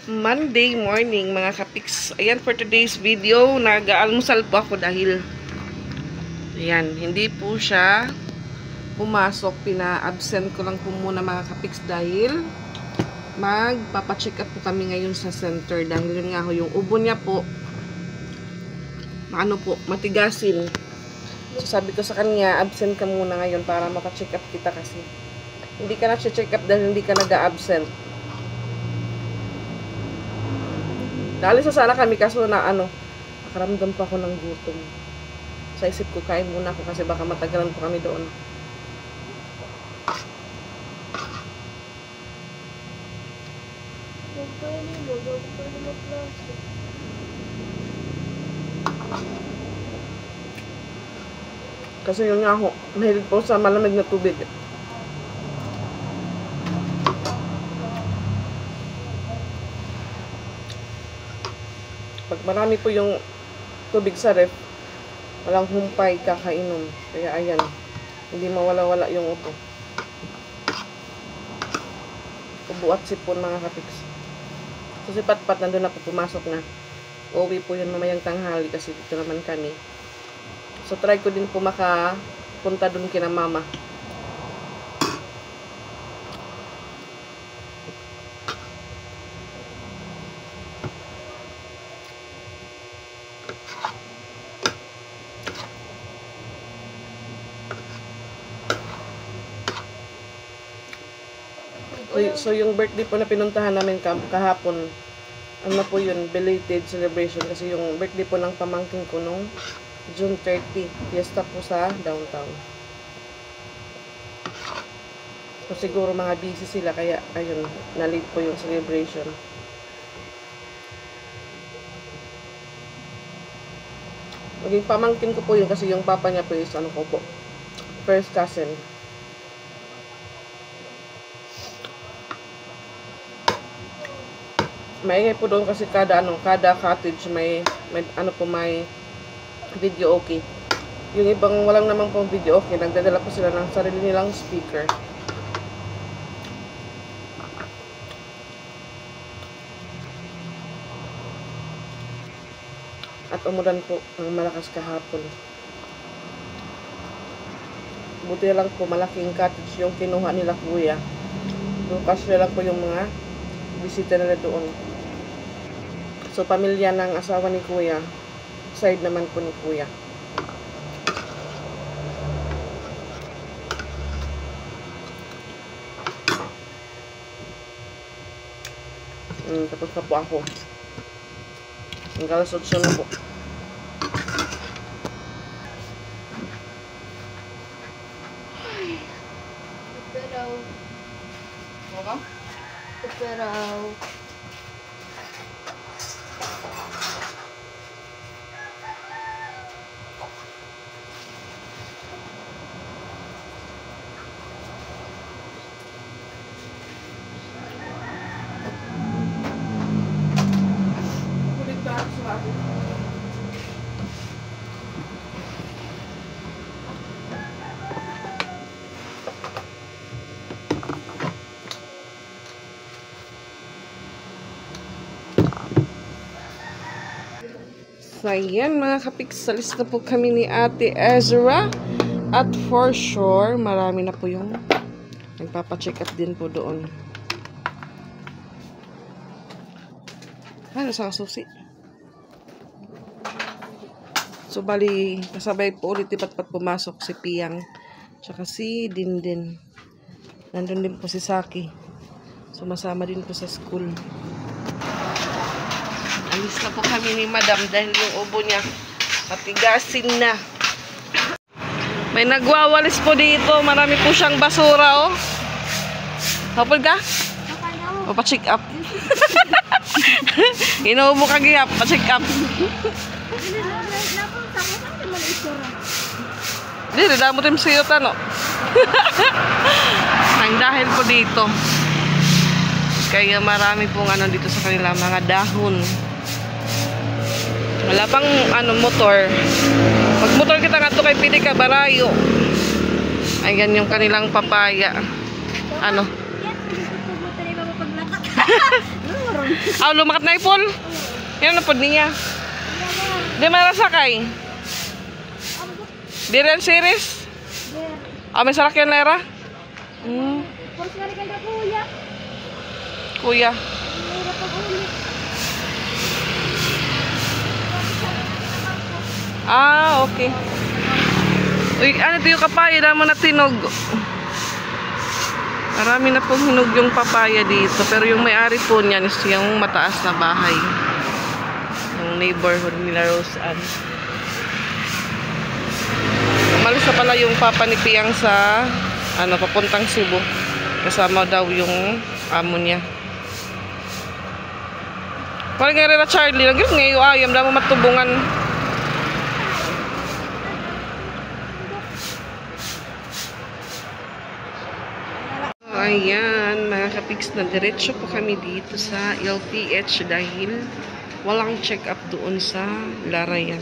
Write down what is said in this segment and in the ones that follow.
Monday morning mga kapiks. Ayan for today's video. Nag-almusal po ako dahil ayan, hindi po siya pumasok. Pina-absent ko lang po muna mga kapiks dahil magpapacheck up po kami ngayon sa center dahil yun nga ho, yung ubo niya po matigasin. So sabi ko sa kanya, absent ka muna ngayon para mapacheck up kita kasi hindi ka na-check up dahil hindi ka nag-absent. Dahil sa sana kami kaso na nakaramdam pa ako ng gutom. Sa isip ko, kain muna ako kasi baka matagalan po kami doon. Kasi yun nga ako, mahilig po sa malamig na tubig. Pag marami po yung tubig sa ref, walang humpay kakainom. Kaya ayan, hindi mawala-wala yung ubo. Ubo at sipon mga kapiks. So si Patpat nandun na po, pumasok na. Uuwi po yun mamayang tanghali kasi dito naman kami. So try ko din po makapunta dun kina mama. So yung birthday po na pinuntahan namin kahapon, ano po yun, belated celebration kasi yung birthday po ng pamangkin ko nung June 30, fiesta po sa downtown. So siguro mga busy sila kaya ayun, na-late po yung celebration. Maging pamangkin ko po yun kasi yung papa niya po is first cousin. Maingay po doon kasi kada cottage may video okay. Yung ibang walang namang pong video okay, nagdadala po sila ng sarili nilang speaker. At umulan po ng malakas kahapon. Buti lang po malaking cottage yung kinuha nila kuya. Bukas lang po yung mga bisita nila doon. So, pamilya ng asawa ni kuya. Side naman po ni kuya. Tapos na po ako. Ang alas 8 na po. Pero So, ayan mga kapiks, salis na po kami ni Ate Ezra. At for sure, marami na po yung nagpapacheck up din po doon. Ano sa susi? So, bali, kasabay po ulit Patpat pumasok si Piyang. Tsaka si Dindin. Nandun din po si Saki. Sumasama din po sa school. Alis na po kami ni Madam dahil yung ubo niya matigasin na. May nagwawalis po dito. Marami po siyang basura, oh. Hapon ka? O, pa-check up. Inuubo ka gihap, pa-check up. Hindi, damo rin sa'yo tano. Ang dahil po dito. Kaya marami pong dito sa kanila, mga dahon. Wala pang motor. Pag motor kita nga to kay Pili ka Barayo. Ayan yung kanilang papaya. Aw, lumakat na ipol. Yan na po niya. Di marasakay. Di rin series. May sarakyan lera. Kuya. Okay. Uy, ano ito yung kapaya? Damo na tinog. Marami na pong hinog yung papaya dito. Pero yung may-ari po niyan is yung mataas na bahay. Yung neighborhood nila Rose Ann. Umalis na pala yung papa ni Piang sa papuntang Cebu. Kasama daw yung amo niya. Parang nga rin na Charlie. Nagrit ngayon ayam. Damo matubungan. Ayan, mga kapiks, na diretso po kami dito sa LPH dahil walang check-up doon sa Larayan.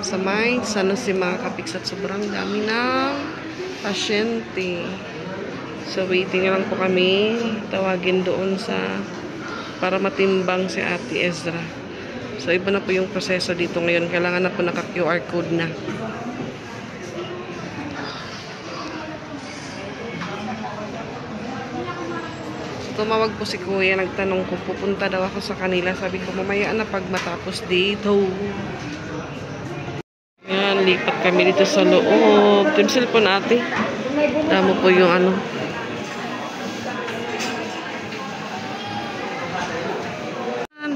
Sa may San Jose, mga kapiks, at sobrang dami ng pasyente. So, waiting lang po kami. Tawagin doon para matimbang si Ate Ezra. So, iba na po yung proseso dito ngayon. Kailangan na po naka-QR code na. Tumawag po si Kuya, nagtanong kung pupunta daw ako sa kanila. Sabi ko, mamaya na pag matapos dito. Yan, lipat kami dito sa loob. Yung cellphone ate. Damo po yung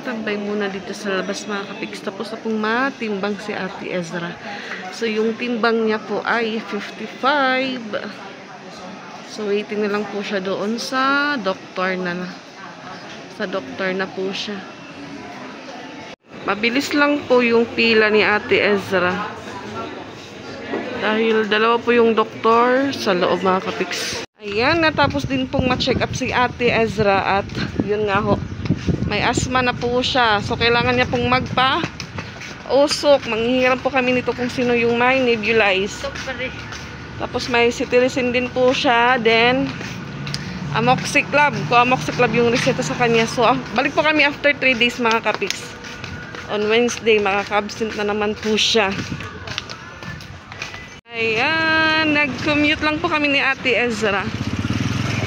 Tambay muna dito sa labas, mga kapiks. Tapos na pong matimbang si Ate Ezra. So, yung timbang niya po ay 55. So, waiting na lang po siya doon sa doktor na. Sa doktor na po siya. Mabilis lang po yung pila ni Ate Ezra. Dahil dalawa po yung doktor sa loob, mga kapiks. Ayan, natapos din pong ma-check up si Ate Ezra. At yun nga ho, may asthma na po siya. So, kailangan niya pong magpa-usok. Manghihiram po kami nito kung sino yung may nebulize. Tapos may cetirizine din po siya. Then, amoxicillin. Amoxicillin yung reseta sa kanya. So, balik po kami after 3 days, mga kapiks. On Wednesday, makaka-absent na naman po siya. Ayan, nag-commute lang po kami ni Ate Ezra.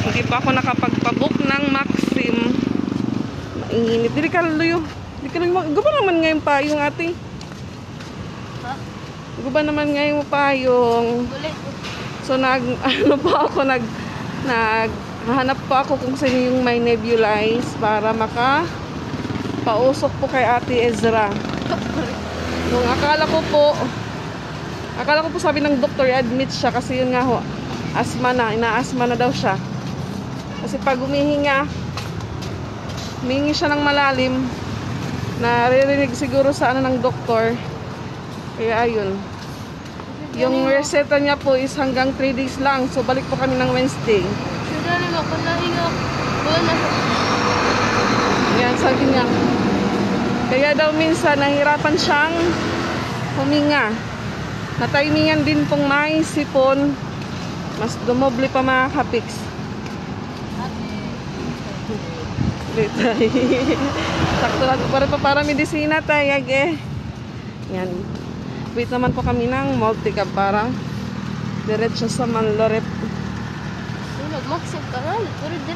Hindi pa ako nakapagpabook ng Maxim. Mainginit. Dili ka luyo. Guba naman ngayon pa yung ate. Guba naman ngayon pa yung... So, naghahanap po ako kung sino yung may nebulize para makapausok po kay Ate Ezra. Nung akala ko po sabi ng doktor, i-admit siya kasi yun nga ho, ina-asthma na daw siya. Kasi pag humihingi siya ng malalim, naririnig siguro sa ng doktor. Kaya ayun. Yung reseta niya po is hanggang 3 days lang. So, balik po kami ng Wednesday. Yan, sabi niya. Kaya daw minsan, nahirapan siyang huminga. Natimingan din pong may sipon. Mas dumoble pa, mga kapiks. Sakto na ito. Para medisina tayo. Yan. Wait naman po kami ng multicab para diretso sa Manloret. Nag-maxim ka rin.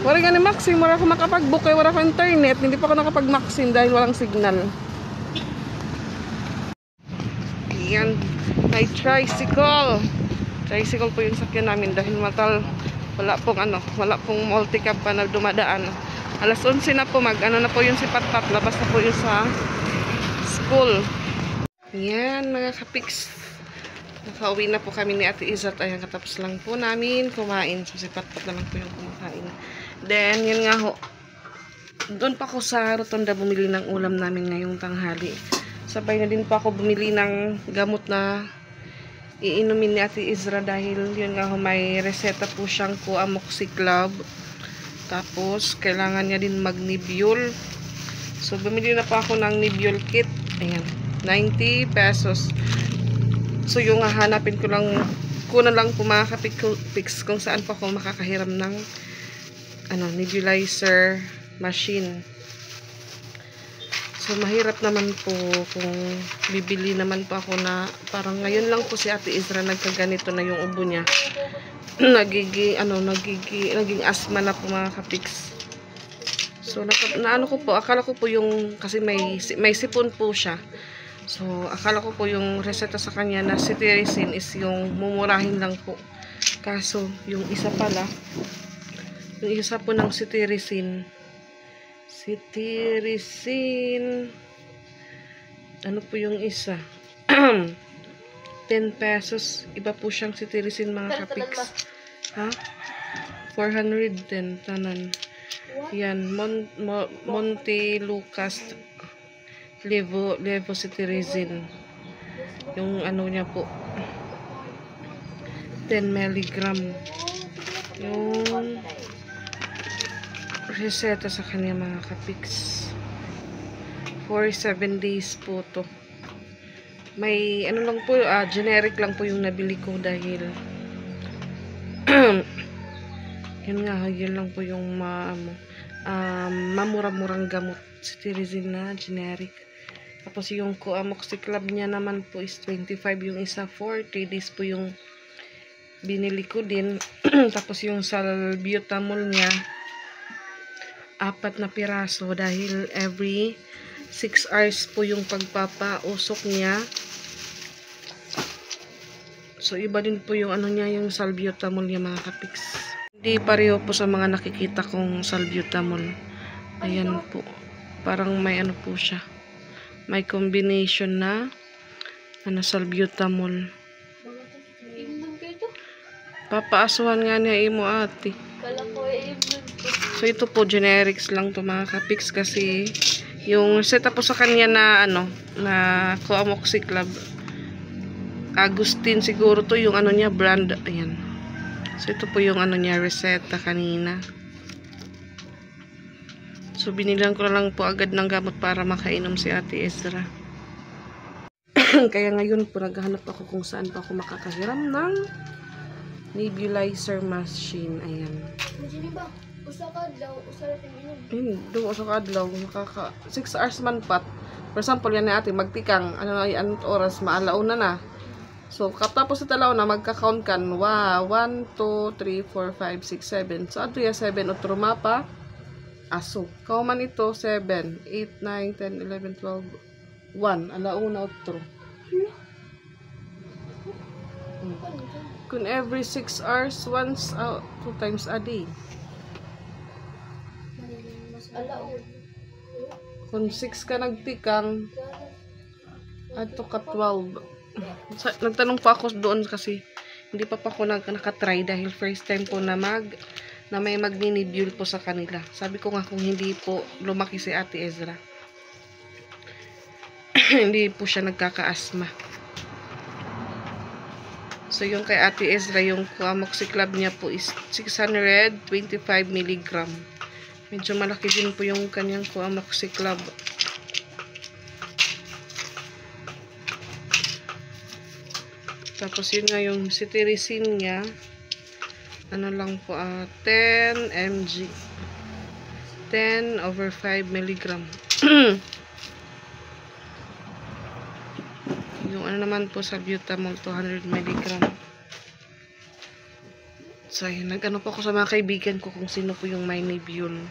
Wala nga ni Maxim. Wala ko makapag-book. Wala ko internet. Hindi pa ako nakapag-maxim dahil walang signal. Yan. May tricycle. Tricycle po yung sakyan namin dahil wala pong multicab pa na dumadaan. Alas 11 na po. Na po yung si Patat. Labas na po yung sa school. Yan, mga kapiks. Nakauwi na po kami ni Ate Izat. Ayan, katapos lang po namin kumain. So, si Patpat na lang po yung kumakain. Then, yun nga ho. Doon pa ako sa Rotonda bumili ng ulam namin ngayong tanghali. Sabay na din pa ako bumili ng gamot na iinumin ni Ate Ezra dahil yun nga ho, may reseta po siyang amoxicillin. Tapos, kailangan niya din mag-Nibiol. So, bumili na pa ako ng Nibiol kit. Ayan. 90 pesos. So, yung hahanapin ko lang po, mga kapiks, kung saan pa ako makakahiram ng nebulizer machine. So, mahirap naman po kung bibili naman po ako na parang ngayon lang po si Ate Ezra nagkaganito na yung ubo niya. Naging asthma na po mga kapiks. So, naano ko po, akala ko po yung, kasi may sipon po siya. So, akala ko po yung reseta sa kanya na cetirizine is yung mumurahin lang po. Kaso, yung isa pala, yung isa po ng cetirizine, ano po yung isa? 10 pesos. Iba po siyang cetirizine mga kapiks. Ha? 410 tanan. Yan, Monte Lucas Levocetirizine. Yung ano niya po, 10 milligram. Yung reseta sa kanya mga kapiks. For 7 days po to. May ano lang po, generic lang po yung nabili ko dahil yun lang po yung mamura-murang gamot. Cetirizine na generic. Tapos yung Coamoxiclab niya naman po is 25, yung isa 40 days po yung binili ko din. Tapos yung salbutamol niya 4 na piraso dahil every 6 hours po yung pagpapausok niya. So iba din po yung ano niya, yung salbutamol niya mga kapiks. Hindi pareho po sa mga nakikita kong salbutamol. Ayan po. Parang may ano po siya. May combination na salbutamol. Papaasuhan nga niya imo ate. So ito po generics lang to mga kapiks kasi yung set po sa kanya na na Coamoxiclab Agustin siguro to yung ano niya brand. Ayan. So ito po yung ano niya reseta kanina. So binilang ko na lang po agad ng gamot para makainom si Ate Ezra. Kaya ngayon po naghahanap ako kung saan pa ako makakahiram ng nebulizer machine. Ayan. Usa ka adlaw, usa ra tinginom. Usa ka adlaw, 6 hours man pat. For example, yan na ate, magtikang, anong oras, maalauna na. So, kaptapos sa talaw na, magka-count kan, 1, 2, 3, 4, 5, 6, 7. So, ato ya 7, otro mapa, aso. Kauman ito, 7, 8, 9, 10, 11, 12, 1. Alauna, otro. Kung every 6 hours, once, 2 times a day. Kung 6 ka nagtikang, ato ka 12. Nagtanong pa ako doon kasi hindi pa ako nakatry dahil first time po na may magninibule po sa kanila. Sabi ko nga kung hindi po lumaki si Ate Ezra, hindi po siya nagkaka-asthma. So yung kay Ate Ezra, yung Coamoxiclab niya po is 625 mg. Medyo malaki din po yung kanyang Coamoxiclab. Tapos yun nga yung cetirizine niya, ano lang po, 10 mg. 10/5 mg. Yung ano naman po sa salbutamol, 200 mg. So, nag-ano po ako sa mga kaibigan ko kung sino po yung may nebule.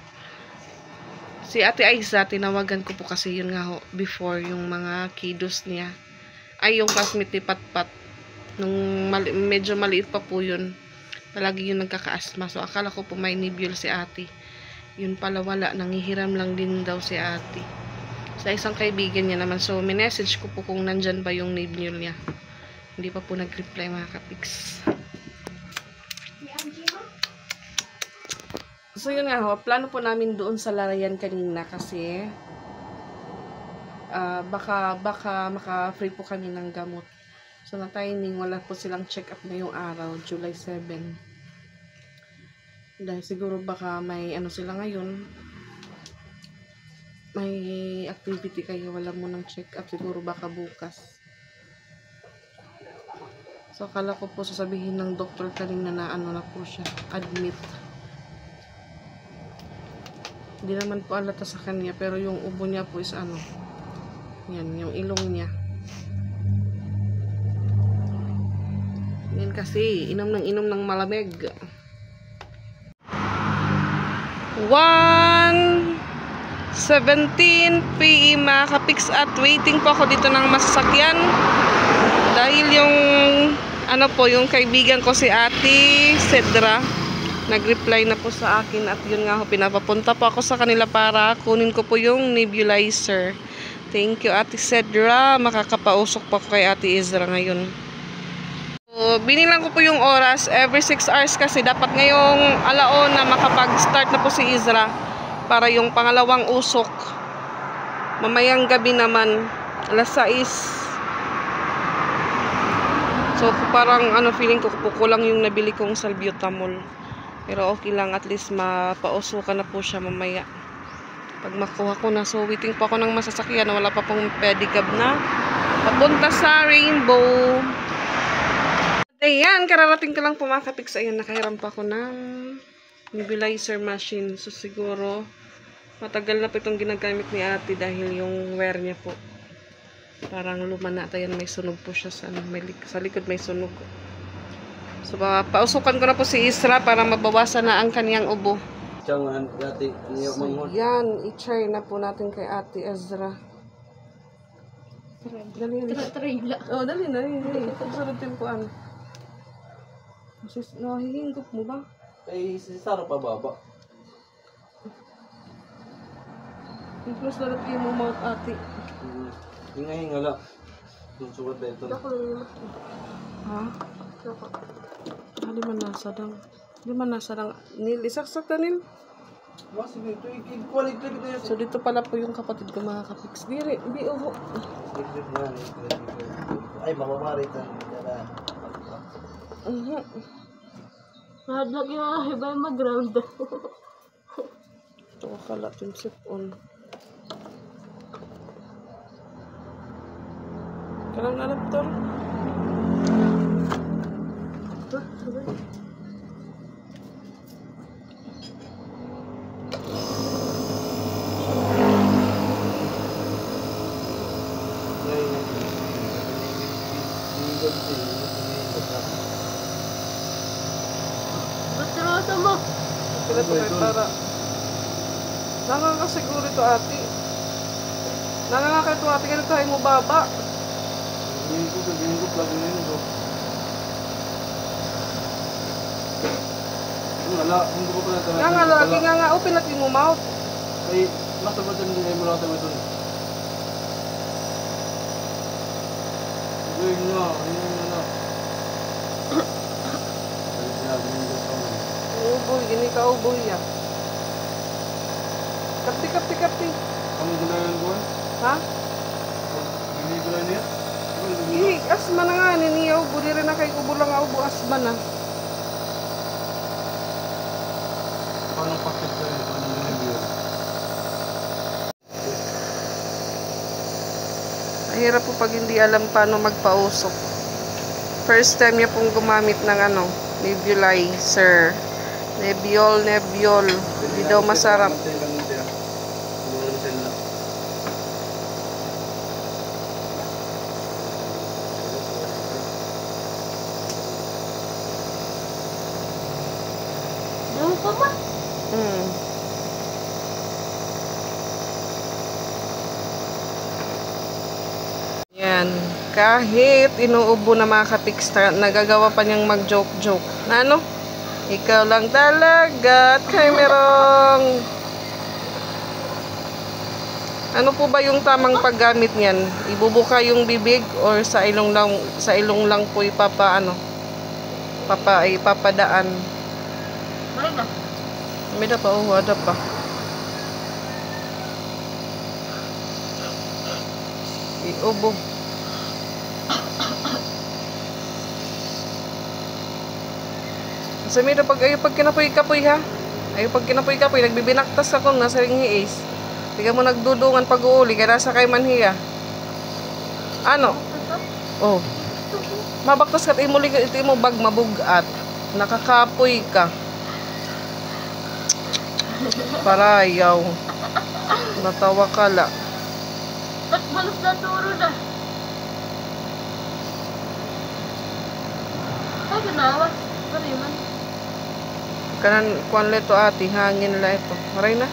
Si Ate Aiza, tinawagan ko po kasi yun nga ho, before yung mga kiddos niya. Ay, yung classmate ni Patpat. Nung medyo maliit pa po yun, palagi yun nagkaka-asthma. So, akala ko po may nebule si Ate. Yun pala wala, nangihiram lang din daw si Ate. Sa isang kaibigan niya naman. So, minessage ko po kung nandyan ba yung nebule niya. Hindi pa po nag-reply mga kapiks. So, yun nga ho, plano po namin doon sa Larayan kanina kasi baka maka-free po kami ng gamot. So, na timing, wala po silang check-up ngayong araw, July 7. Dahil siguro baka may ano sila ngayon, may activity kayo, wala mo ng check-up, siguro baka bukas. So, akala ko po sasabihin ng doktor kanina na ano na po siya, admit. Hindi naman po alata sa kanya, pero yung ubo niya po is ano, Yan, yung ilong niya. Yan kasi, inom ng malamig. 1:17 PM mga kapiks, at waiting po ako dito ng masasakyan. Dahil yung, yung kaibigan ko si Ate Cedra, nag-reply na po sa akin at yun nga ho, pinapapunta po ako sa kanila para kunin ko po yung nebulizer. Thank you Ate Cedra, makakapausok po ako kay Ate Ezra ngayon. So, binilang ko po yung oras, every 6 hours kasi dapat ngayong alaon na makapag-start na po si Ezra para yung pangalawang usok. Mamayang gabi naman, alas 6. So, parang feeling ko kulang yung nabili kong salbutamol. Pero okay lang, at least mapausukan na po siya mamaya. Pag makuha ko na. So, waiting po ako ng masasakyan. Wala pa pong pedicab na papunta sa Rainbow. Ayan, kararating ko lang po mga kapiks. Ayan, nakahiram pa ako ng nebulizer machine. So, siguro matagal na po itong ginagamit ni ate dahil yung wear niya po parang luma na. Ayan, may sunog po siya sa likod, may sunog. So, pausukan ko na po si Isra para mabawasan na ang kaniyang ubo. So, yan, i-try na po natin kay Ate Ezra. Dali. Oh, dali. Pagsunod tempoan. Nahihingkot mo ba? Ay, si Sarah pa baba. I-close na natin yung mouth, ate. Hinga-hinga lang. Yung sukat na ito. Ha? Di man nasa lang. Nil, isaksak na Nil. Sige, ito i-quality na yun. So, dito pala po yung kapatid ko mga kapiks. Di uho. Ay, mamamari ito. Hadlok yung iba yung mag-ground. Ito kalat yung sip-on. Kalang adapter. Ba't rosa mo? Kaya ito kayo para nangangasiguro ito ate. Nangangasiguro ito ate. Ganito tayo mo baba. Hindi ko plug na yun ito. Hindi ko pala talaga. Nga lagi nga open natin mo mouth. Ay, nasa ba dyan din ay mula tayo ito? Yun na. Uboy, gini ka uboy ya. Kapti. Ang gulayan ko eh? Ha? Hindi gulayan niya? Ihi, asma na nga niya ubo. Di rin na kay ubo lang ubo, asma na. Paano pakit ko yun? Paano review? Mahirap po pag hindi alam paano magpausok. First time niya pong gumamit ng nebulizer. Nebiol. Hindi daw masarap. Yung pa ba? Yan. Kahit inuubo na mga kapiks, nagagawa pa niyang mag-joke. Na ano? Ikaw lang talaga at kay merong... Ano po ba yung tamang paggamit niyan? Ibubuka yung bibig or sa ilong lang po ipapadaan. Meron na. May da pa, ada pa. Iubo. Sa mida pag kinapoy-kapoy ha. Pag kinapoy-kapoy, nagbibinaktas ako nasa ringi ace. Tiga mo nagdudungan pag-uuli, kaya nasa kay manhiya. Ano? Oh. Mabaktas ka, ito mo bag mabugat. Nakakapoy ka. Parayaw. Natawa ka la. Ba't balos na turo na? Ay, ganawa. Pariman. Kanan kuan leto ati hangin la ito. Maray na.